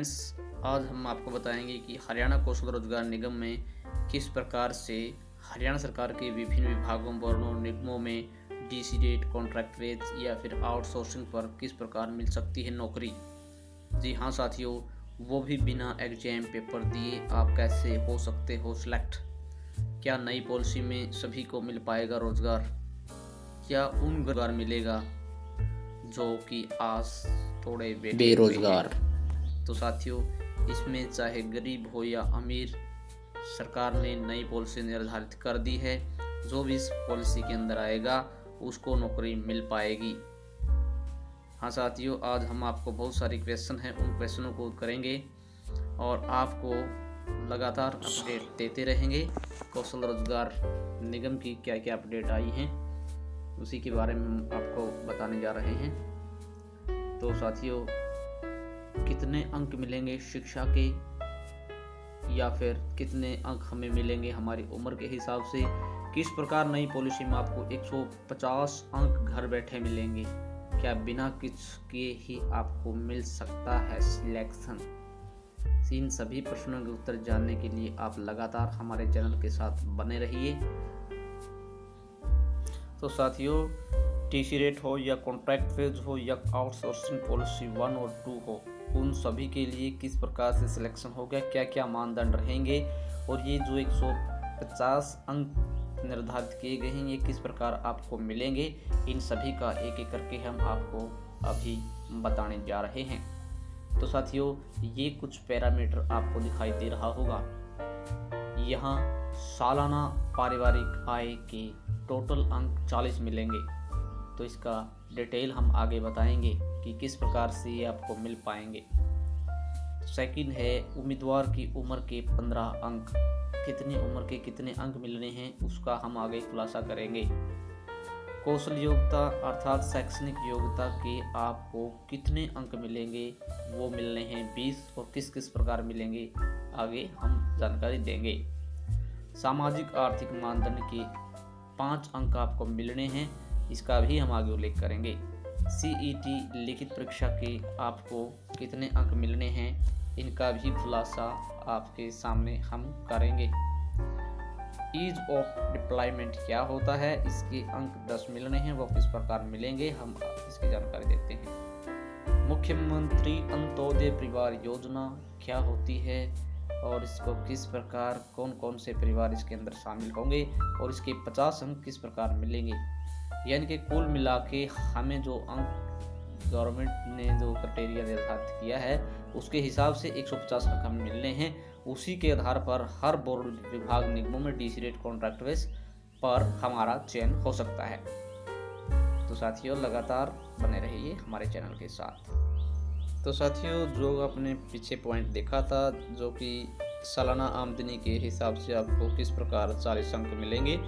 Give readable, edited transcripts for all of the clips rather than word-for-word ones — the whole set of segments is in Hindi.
फ्रेंड्स, आज हम आपको बताएंगे कि हरियाणा कौशल रोजगार निगम में किस प्रकार से हरियाणा सरकार के विभिन्न विभागों बोर्डों निगमों में डीसी रेट, कॉन्ट्रैक्ट रेट या फिर आउटसोर्सिंग पर किस प्रकार मिल सकती है नौकरी। जी हाँ साथियों, वो भी बिना एग्जाम पेपर दिए आप कैसे हो सकते हो सिलेक्ट। क्या नई पॉलिसी में सभी को मिल पाएगा रोजगार? क्या उन रोजगार मिलेगा जो कि आज थोड़े बैठे हुए बेरोजगार। हैं? तो साथियों, इसमें चाहे गरीब हो या अमीर, सरकार ने नई पॉलिसी निर्धारित कर दी है। जो भी इस पॉलिसी के अंदर आएगा उसको नौकरी मिल पाएगी। हाँ साथियों, आज हम आपको बहुत सारे क्वेश्चन हैं, उन क्वेश्चनों को करेंगे और आपको लगातार अपडेट देते रहेंगे। कौशल रोजगार निगम की क्या क्या अपडेट आई हैं उसी के बारे में हम आपको बताने जा रहे हैं। तो साथियों, कितने अंक मिलेंगे शिक्षा के या फिर कितने अंक हमें मिलेंगे हमारी उम्र के हिसाब से, किस प्रकार नई पॉलिसी में आपको 150 अंक घर बैठे मिलेंगे, क्या बिना कुछ किए ही आपको मिल सकता है सिलेक्शन। इन सभी प्रश्नों के उत्तर जानने के लिए आप लगातार हमारे चैनल के साथ बने रहिए। तो साथियों, टीसी रेट हो या कॉन्ट्रैक्ट फेज हो या आउटसोर्सिंग पॉलिसी 1 और 2 हो, उन सभी के लिए किस प्रकार से सिलेक्शन होगा, क्या क्या मानदंड रहेंगे और ये जो 150 अंक निर्धारित किए गए हैं ये किस प्रकार आपको मिलेंगे, इन सभी का एक एक करके हम आपको अभी बताने जा रहे हैं। तो साथियों, ये कुछ पैरामीटर आपको दिखाई दे रहा होगा। यहाँ सालाना पारिवारिक आय के टोटल अंक 40 मिलेंगे। तो इसका डिटेल हम आगे बताएंगे कि किस प्रकार से ये आपको मिल पाएंगे। सेकंड है उम्मीदवार की उम्र के 15 अंक, कितनी उम्र के कितने अंक मिलने हैं उसका हम आगे खुलासा करेंगे। कौशल योग्यता अर्थात शैक्षणिक योग्यता के आपको कितने अंक मिलेंगे, वो मिलने हैं 20 और किस किस प्रकार मिलेंगे आगे हम जानकारी देंगे। सामाजिक आर्थिक मानदंड के 5 अंक आपको मिलने हैं, इसका भी हम आगे उल्लेख करेंगे। सीईटी लिखित परीक्षा के आपको कितने अंक मिलने हैं, इनका भी खुलासा आपके सामने हम करेंगे। ईज ऑफ डिप्लॉयमेंट क्या होता है, इसके अंक 10 मिलने हैं, वो किस प्रकार मिलेंगे हम इसकी जानकारी देते हैं। मुख्यमंत्री अंत्योदय परिवार योजना क्या होती है और इसको किस प्रकार कौन कौन से परिवार इसके अंदर शामिल होंगे और इसके 50 अंक किस प्रकार मिलेंगे। यानी कि कुल मिला के हमें जो अंक गवर्नमेंट ने जो क्राइटेरिया निर्धारित किया है उसके हिसाब से 150 अंक हमें मिलने हैं। उसी के आधार पर हर बोर्ड विभाग निगमों में डीसी रेट, कॉन्ट्रैक्ट बेस पर हमारा चयन हो सकता है। तो साथियों, लगातार बने रहिए हमारे चैनल के साथ। तो साथियों, जो आपने पीछे पॉइंट देखा था जो कि सालाना आमदनी के हिसाब से आपको किस प्रकार 40 अंक मिलेंगे,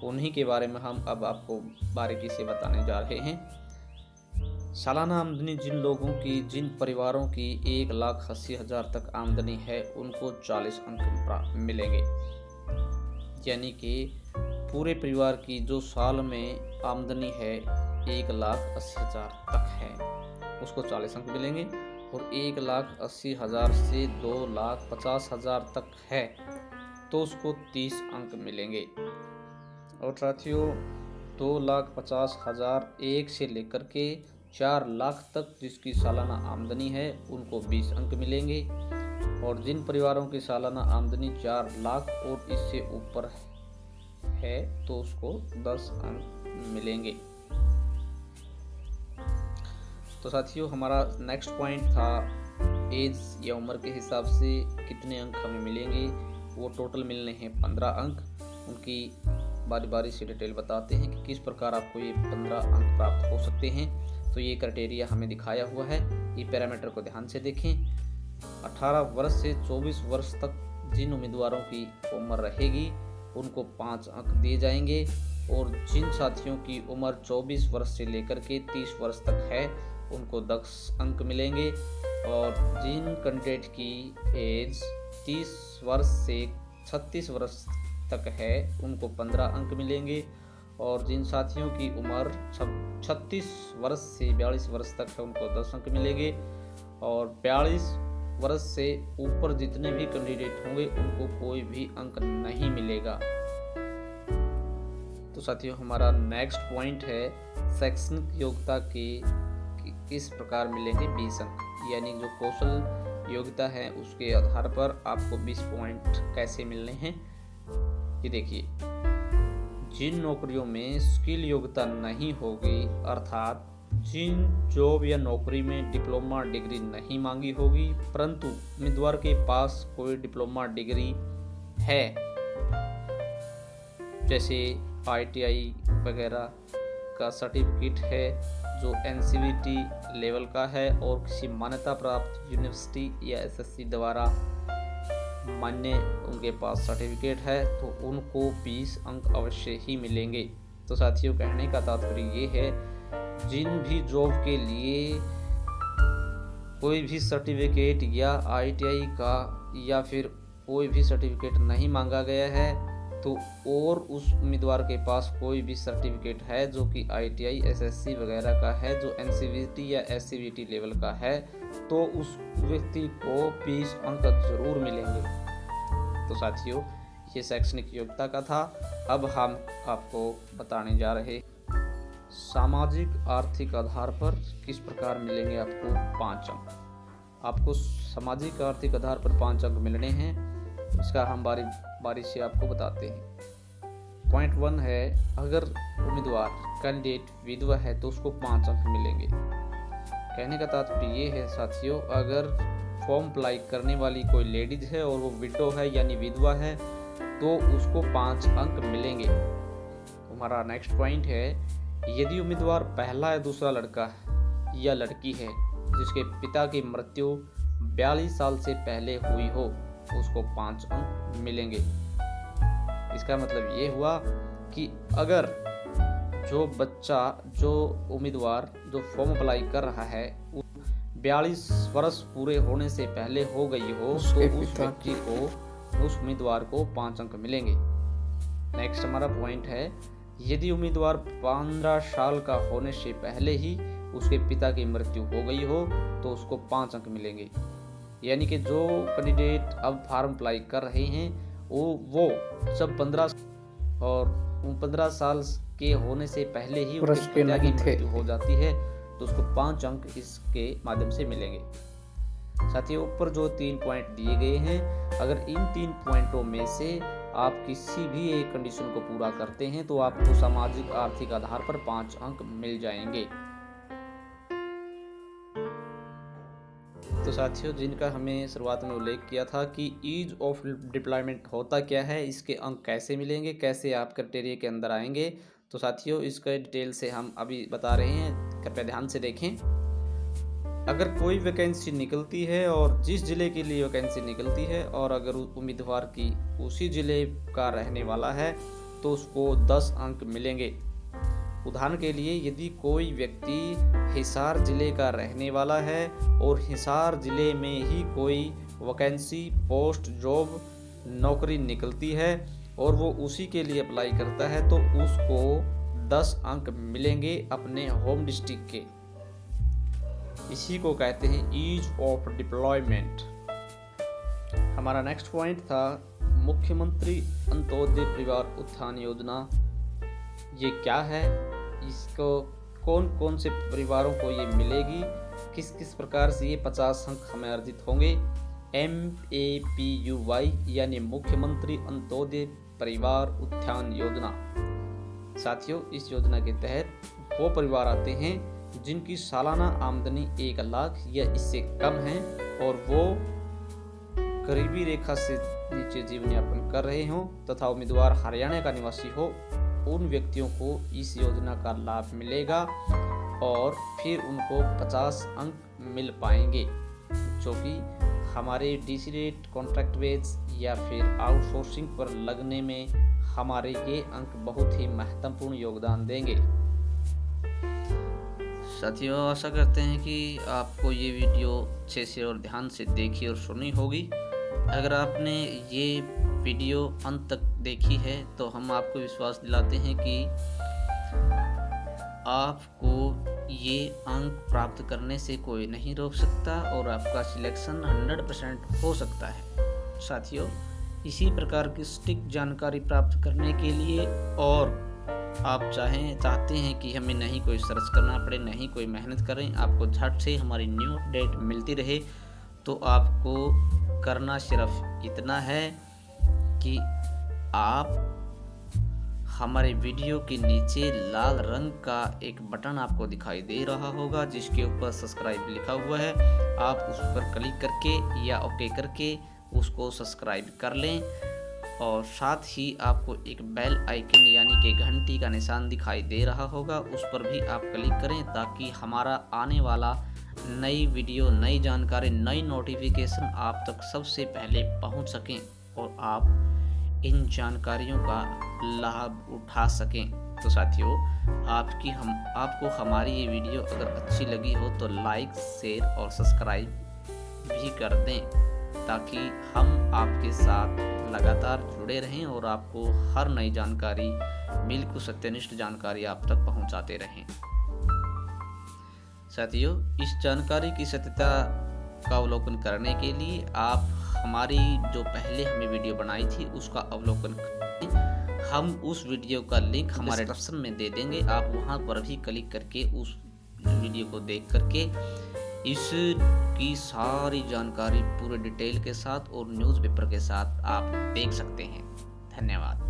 उन्हीं के बारे में हम अब आपको बारीकी से बताने जा रहे हैं। सालाना आमदनी जिन परिवारों की 1,80,000 तक आमदनी है उनको 40 अंक मिलेंगे। यानी कि पूरे परिवार की जो साल में आमदनी है 1,80,000 तक है उसको 40 अंक मिलेंगे और 1,80,000 से 2,50,000 तक है तो उसको 30 अंक मिलेंगे। और साथियों, 2,50,000 एक से लेकर के 4 लाख तक जिसकी सालाना आमदनी है उनको 20 अंक मिलेंगे और जिन परिवारों की सालाना आमदनी 4 लाख और इससे ऊपर है तो उसको 10 अंक मिलेंगे। तो साथियों, हमारा नेक्स्ट पॉइंट था एज या उम्र के हिसाब से कितने अंक हमें मिलेंगे, वो टोटल मिलने हैं 15 अंक। उनकी बारी बारी से डिटेल बताते हैं कि किस प्रकार आपको ये 15 अंक प्राप्त हो सकते हैं। तो ये क्राइटेरिया हमें दिखाया हुआ है, ये पैरामीटर को ध्यान से देखें। 18 वर्ष से 24 वर्ष तक जिन उम्मीदवारों की उम्र रहेगी उनको 5 अंक दिए जाएंगे और जिन साथियों की उम्र 24 वर्ष से लेकर के 30 वर्ष तक है उनको 10 अंक मिलेंगे और जिन कैंडिडेट की एज 30 वर्ष से 36 वर्ष तक है उनको 15 अंक मिलेंगे और जिन साथियों की उम्र 36 वर्ष से 42 वर्ष तक है उनको 10 अंक मिलेंगे और 42 वर्ष से ऊपर जितने भी कैंडिडेट होंगे उनको कोई भी अंक नहीं मिलेगा। तो साथियों, हमारा नेक्स्ट पॉइंट है शैक्षणिक योग्यता के किस प्रकार मिलेंगे 20 अंक, यानी जो कौशल योग्यता है उसके आधार पर आपको 20 पॉइंट कैसे मिलने हैं। ये देखिए, जिन नौकरियों में स्किल योग्यता नहीं होगी, अर्थात जिन जॉब या नौकरी में डिप्लोमा डिग्री नहीं मांगी होगी, परंतु उम्मीदवार के पास कोई डिप्लोमा डिग्री है, जैसे ITI वगैरह का सर्टिफिकेट है जो NCVT लेवल का है और किसी मान्यता प्राप्त यूनिवर्सिटी या SSC द्वारा मान्य उनके पास सर्टिफिकेट है, तो उनको 20 अंक अवश्य ही मिलेंगे। तो साथियों, कहने का तात्पर्य ये है, जिन भी जॉब के लिए कोई भी सर्टिफिकेट या ITI का या फिर कोई भी सर्टिफिकेट नहीं मांगा गया है, तो और उस उम्मीदवार के पास कोई भी सर्टिफिकेट है जो कि ITI SSC वगैरह का है, जो NCVT या SCVT लेवल का है, तो उस व्यक्ति को 20 अंक जरूर मिलेंगे। तो साथियों, ये शैक्षणिक योग्यता का था। अब हम आपको बताने जा रहे सामाजिक आर्थिक आधार पर किस प्रकार मिलेंगे आपको 5 अंक। आपको सामाजिक आर्थिक आधार पर 5 अंक मिलने हैं, इसका हम बारी से आपको बताते हैं। पॉइंट 1 है, अगर उम्मीदवार कैंडिडेट विधवा है तो उसको 5 अंक मिलेंगे। कहने का तात्पर्य ये है साथियों, अगर फॉर्म अप्लाई करने वाली कोई लेडीज है और वो विडो है यानी विधवा है, तो उसको 5 अंक मिलेंगे। हमारा नेक्स्ट पॉइंट है, यदि उम्मीदवार पहला या दूसरा लड़का या लड़की है जिसके पिता की मृत्यु 42 साल से पहले हुई हो, उसको 5 अंक मिलेंगे। इसका मतलब ये हुआ कि अगर जो उम्मीदवार जो फॉर्म अप्लाई कर रहा है 42 वर्ष पूरे होने से पहले हो गई हो, तो उस व्यक्ति को, उस उम्मीदवार को 5 अंक मिलेंगे। नेक्स्ट हमारा पॉइंट है, यदि उम्मीदवार 15 साल का होने से पहले ही उसके पिता की मृत्यु हो गई हो, तो उसको 5 अंक मिलेंगे। यानी कि जो कैंडिडेट अब फॉर्म अप्लाई कर रहे हैं वो जब 15 साल के होने से पहले ही उसके पिता की मृत्यु हो जाती है, तो उसको 5 अंक इसके माध्यम से मिलेंगे। साथियों, ऊपर जो 3 पॉइंट दिए गए हैं, अगर इन 3 पॉइंटों में से आप किसी भी एक कंडीशन को पूरा करते हैं तो आपको सामाजिक आर्थिक आधार पर 5 अंक मिल जाएंगे। तो साथियों, जिनका हमने शुरुआत में उल्लेख किया था कि ईज ऑफ डिप्लॉयमेंट होता क्या है, इसके अंक कैसे मिलेंगे, कैसे आप क्राइटेरिया के अंदर आएंगे, तो साथियों इसका डिटेल से हम अभी बता रहे हैं, कृपया ध्यान से देखें। अगर कोई वैकेंसी निकलती है और जिस ज़िले के लिए वैकेंसी निकलती है और अगर उम्मीदवार की उसी ज़िले का रहने वाला है, तो उसको 10 अंक मिलेंगे। उदाहरण के लिए, यदि कोई व्यक्ति हिसार ज़िले का रहने वाला है और हिसार ज़िले में ही कोई वैकेंसी, पोस्ट, जॉब, नौकरी निकलती है और वो उसी के लिए अप्लाई करता है, तो उसको 10 अंक मिलेंगे अपने होम डिस्ट्रिक्ट के। इसी को कहते हैं ईज ऑफ डिप्लॉयमेंट। हमारा नेक्स्ट पॉइंट था मुख्यमंत्री अंत्योदय परिवार उत्थान योजना। ये क्या है, इसको कौन कौन से परिवारों को ये मिलेगी, किस किस प्रकार से ये 50 अंक हमें अर्जित होंगे। MAPUY यानी मुख्यमंत्री अंत्योदय परिवार उत्थान योजना। साथियों, इस योजना के तहत वो परिवार आते हैं जिनकी सालाना आमदनी 1 लाख या इससे कम है और वो गरीबी रेखा से नीचे जीवन यापन कर रहे हों तथा उम्मीदवार हरियाणा का निवासी हो, उन व्यक्तियों को इस योजना का लाभ मिलेगा और फिर उनको 50 अंक मिल पाएंगे, जो कि हमारे DC रेट, कॉन्ट्रैक्ट बेस या फिर आउटसोर्सिंग पर लगने में हमारे ये अंक बहुत ही महत्वपूर्ण योगदान देंगे। साथियों, आशा करते हैं कि आपको ये वीडियो अच्छे से और ध्यान से देखी और सुनी होगी। अगर आपने ये वीडियो अंत तक देखी है तो हम आपको विश्वास दिलाते हैं कि आपको ये अंक प्राप्त करने से कोई नहीं रोक सकता और आपका सिलेक्शन 100% हो सकता है। साथियों, इसी प्रकार की सटीक जानकारी प्राप्त करने के लिए और आप चाहते हैं कि हमें नहीं कोई सर्च करना पड़े, नहीं कोई मेहनत करें, आपको झट से हमारी न्यू अपडेट मिलती रहे, तो आपको करना सिर्फ इतना है कि आप हमारे वीडियो के नीचे लाल रंग का एक बटन आपको दिखाई दे रहा होगा जिसके ऊपर सब्सक्राइब लिखा हुआ है। आप उस पर क्लिक करके या ओके करके उसको सब्सक्राइब कर लें और साथ ही आपको एक बेल आइकन यानी कि घंटी का निशान दिखाई दे रहा होगा, उस पर भी आप क्लिक करें ताकि हमारा आने वाला नई वीडियो, नई जानकारी, नई नोटिफिकेशन आप तक सबसे पहले पहुंच सकें और आप इन जानकारियों का लाभ उठा सकें। तो साथियों, आपको हमारी ये वीडियो अगर अच्छी लगी हो तो लाइक, शेयर और सब्सक्राइब भी कर दें ताकि हम आपके साथ लगातार जुड़े रहें और आपको हर नई जानकारी, बिल्कुल सत्यनिष्ठ जानकारी आप तक पहुंचाते रहें। साथियों, इस जानकारी की सत्यता का अवलोकन करने के लिए आप हमारी जो पहले हमने वीडियो बनाई थी उसका अवलोकन करें। हम उस वीडियो का लिंक हमारे डिस्क्रिप्शन में दे देंगे, आप वहां पर भी क्लिक करके उस वीडियो को देख करके इसकी सारी जानकारी पूरे डिटेल के साथ और न्यूज़पेपर के साथ आप देख सकते हैं। धन्यवाद।